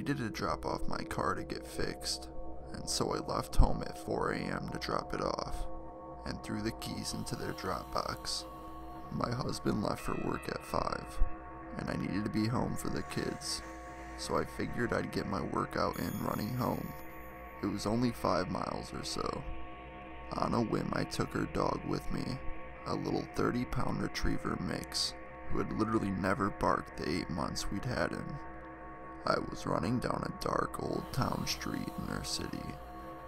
needed to drop off my car to get fixed, and so I left home at 4 a.m. to drop it off, and threw the keys into their drop box. My husband left for work at 5, and I needed to be home for the kids, so I figured I'd get my workout in running home. It was only 5 miles or so. On a whim, I took her dog with me, a little 30-pound retriever mix, who had literally never barked the 8 months we'd had him. I was running down a dark old town street in our city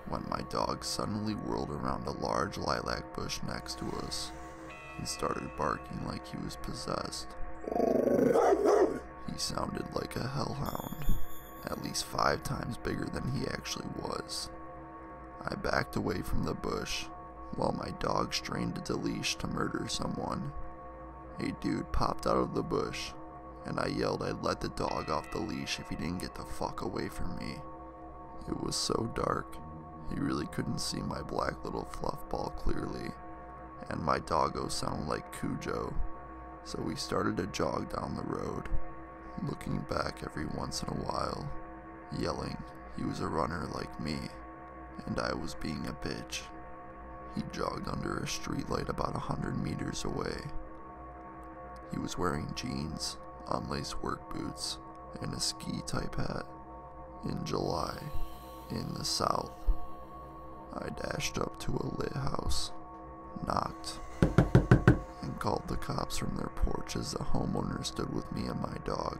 when my dog suddenly whirled around a large lilac bush next to us and started barking like he was possessed. He sounded like a hellhound, at least 5 times bigger than he actually was. I backed away from the bush while my dog strained at the leash to murder someone. A dude popped out of the bush, and I yelled I'd let the dog off the leash if he didn't get the fuck away from me. It was so dark, he really couldn't see my black little fluff ball clearly, and my doggo sounded like Cujo, so we started to jog down the road, looking back every once in a while, yelling he was a runner like me, and I was being a bitch. He jogged under a streetlight about 100 meters away. He was wearing jeans, unlaced work boots, and a ski-type hat. In July, in the south. I dashed up to a lit house, knocked, and called the cops from their porch as the homeowner stood with me and my dog.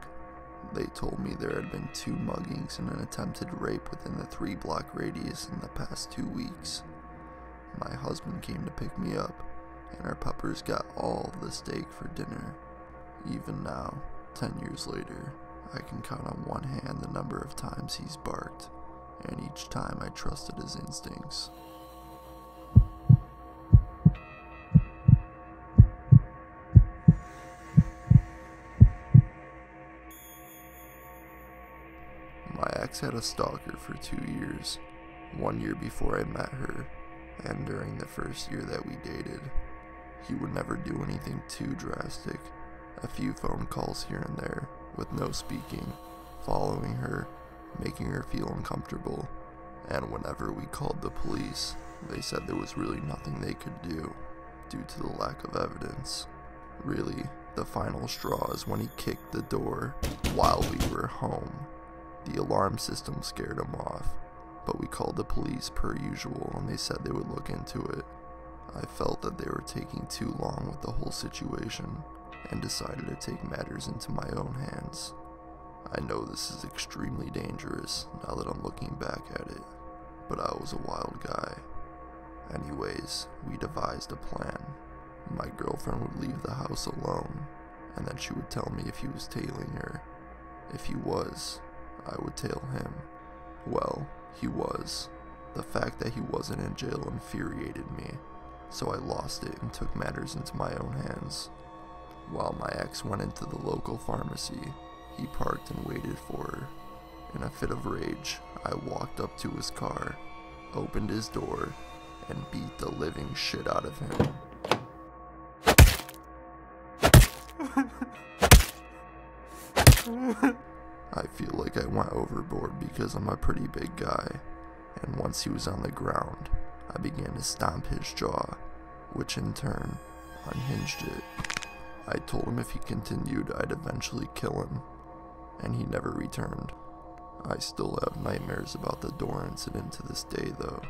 They told me there had been 2 muggings and an attempted rape within the 3-block radius in the past 2 weeks. My husband came to pick me up, and our puppers got all of the steak for dinner. Even now, 10 years later, I can count on one hand the number of times he's barked, and each time I trusted his instincts. My ex had a stalker for 2 years, 1 year before I met her, and during the first year that we dated. He would never do anything too drastic, a few phone calls here and there, with no speaking, following her, making her feel uncomfortable, and whenever we called the police, they said there was really nothing they could do, due to the lack of evidence. Really, the final straw is when he kicked the door while we were home. The alarm system scared him off, but we called the police per usual and they said they would look into it. I felt that they were taking too long with the whole situation and decided to take matters into my own hands. I know this is extremely dangerous now that I'm looking back at it, but I was a wild guy. Anyways, we devised a plan. My girlfriend would leave the house alone, and then she would tell me if he was tailing her. If he was, I would tail him. Well, he was. The fact that he wasn't in jail infuriated me, so I lost it and took matters into my own hands. While my ex went into the local pharmacy, he parked and waited for her. In a fit of rage, I walked up to his car, opened his door, and beat the living shit out of him. I feel like I went overboard because I'm a pretty big guy, and once he was on the ground, I began to stomp his jaw, which in turn unhinged it. I told him if he continued, I'd eventually kill him, and he never returned. I still have nightmares about the door incident to this day though.